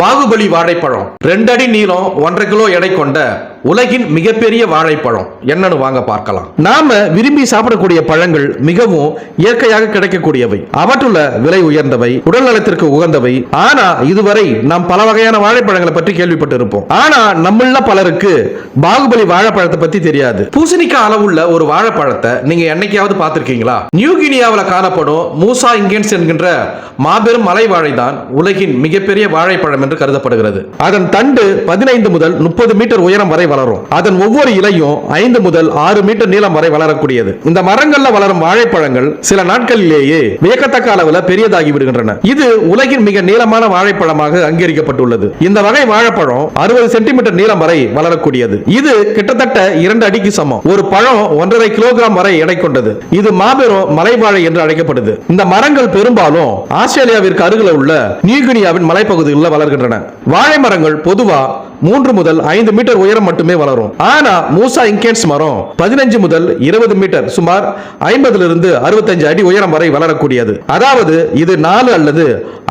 பாகுபலி வாழைப்பழம் 2 அடி நீளம் 1.5 கிலோ எடை கொண்ட உலகின் மிகப்பெரிய வாழைப்பழம் என்னன்னு வாங்க பார்க்கலாம். நாம விரும்பி சாப்பிடக்கூடிய பழங்கள் மிகவும் இயற்கையாக கிடைக்கக்கூடியவை, அவற்றுள்ள விலை உயர்ந்தவை, உடல் நலத்திற்கு உகந்தவை. ஆனா இதுவரை நாம் பல வகையான வாழைப்பழங்களை பற்றி கேள்விப்பட்டு இருப்போம். ஆனா நம்மள பலருக்கு பாகுபலி வாழைப்பழத்தை பத்தி தெரியாது. பூசணிக்காய் அளவுள்ள ஒரு வாழைப்பழத்தை நீங்க என்னைக்காவது பார்த்திருக்கீங்களா? நியூ கினியாவில் காணப்படும் மூசா இங்கன்ஸ் என்கின்ற மாபெரும் மலை வாழைதான் உலகின் மிகப்பெரிய வாழைப்பழம் என்று கருதப்படுகிறது. அதன் தண்டு 15 முதல் 30 மீட்டர் உயரம் வரை வளரும். அதன் ஒவ்வொரு இலையும் 5 முதல் 6 மீட்டர் நீளம் வரை வளரக்கூடியது. இந்த மரங்கள்ல வளரும் வாழைப்பழங்கள் சில நாட்களிலேயே வியக்கத்தக்க அளவில் பெரியதாகி விடுகின்றன. இது உலகின் மிக நீளமான வாழைப்பழமாக அங்கீகரிக்கப்பட்டுள்ளது. இந்த வகை வாழைப்பழம் 60 சென்டிமீட்டர் நீளம் வரை வளரக்கூடியது. இது கிட்டத்தட்ட 2 அடிக்கு சமம். ஒரு பழம் 1.5 கிலோகிராம் வரை எடை கொண்டது. இது மாபெரும் மலை வாழை என்று அழைக்கப்படுது. இந்த மரங்கள் பெரும்பாலும் ஆஸ்திரேலியாவிற்கு அருகில் உள்ள நியூ கினியாவின் மலைப்பகுதிகளில் வளர்கின்றன. வாழை மரங்கள் பொதுவா 3 முதல் 5 மீட்டர் உயரம் மட்டுமே வளரும். ஆனா மூசா இங்கன்ஸ் மரம் 15 முதல் 20 மீட்டர், சுமார் 50 இருந்து 65 அடி உயரம் வரை வளரக்கூடியது. அதாவது இது 4 அல்லது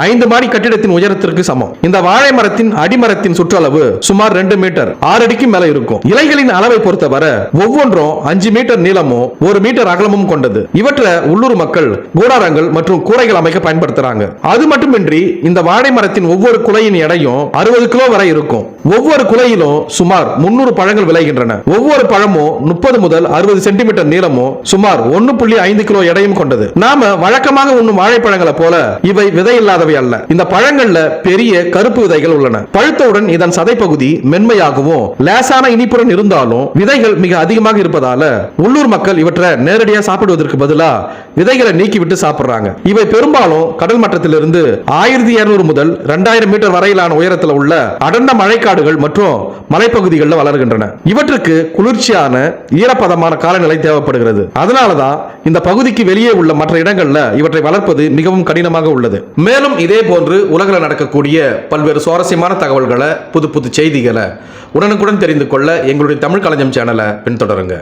5 மாடி கட்டிடத்தின் உயரத்திற்கு சமம். இந்த வாழை மரத்தின் அடிமரத்தின் சுற்றளவு சுமார் 2 மீட்டர் 6 அடிக்கு மேல இருக்கும். இலைகளின் அளவை பொறுத்தவரை ஒவ்வொன்றும் 5 மீட்டர் நீளமும் 1 மீட்டர் அகலமும் கொண்டது. இவற்றை உள்ளூர் மக்கள் கூடாரங்கள் மற்றும் கூரைகள் அமைக்க பயன்படுத்துறாங்க. அது மட்டுமின்றி இந்த வாழை மரத்தின் ஒவ்வொரு குலையின் எடையும் 60 கிலோ வரை இருக்கும். ஒவ்வொரு குலையிலும் சுமார் 300 பழங்கள் விளைகின்றன. ஒவ்வொரு பழமும் 30 முதல் 60 சென்டிமீட்டர் நீளமும் சுமார் 1.5 கிலோ எடையும் கொண்டது. நாம வழக்கமாக உண்ணும் வாழைப்பழங்களை போல இவை விதை இல்லாதவை அல்ல. இந்த பழங்கள்ல பெரிய கருப்பு விதைகள் உள்ளன. பழுத்தவுடன் இதன் சதை பகுதி மென்மையாகவும் லேசான இனிப்புடன் இருந்தாலும் விதைகள் மிக அதிகமாக இருப்பதால உள்ளூர் மக்கள் இவற்றை நேரடியாக சாப்பிடுவதற்கு பதிலா விதைகளை நீக்கிவிட்டு சாப்பிடுறாங்க. இவை பெரும்பாலும் கடல் மட்டத்திலிருந்து 1200 முதல் 2000 மீட்டர் வரையிலான உயரத்தில் உள்ள அடர்ந்த மழைக்காடுகள் மற்றும் மலைப்பகுதிகளில் வளர்கின்றன. இவற்றுக்கு குளிர்ச்சியான ஈரப்பதமான காலநிலை தேவைப்படுகிறது. அதனாலதான் இந்த பகுதிக்கு வெளியே உள்ள மற்ற இடங்கள்ல இவற்றை வளர்ப்பது மிகவும் கடினமாக உள்ளது. மேலும் இதே போன்று உலகில் நடக்கக்கூடிய பல்வேறு சுவாரஸ்யமான தகவல்களை, புது புது செய்திகளை உடனுக்குடன் தெரிந்து கொள்ள எங்களுடைய தமிழ் களஞ்சியம் சேனலை பின்தொடருங்க.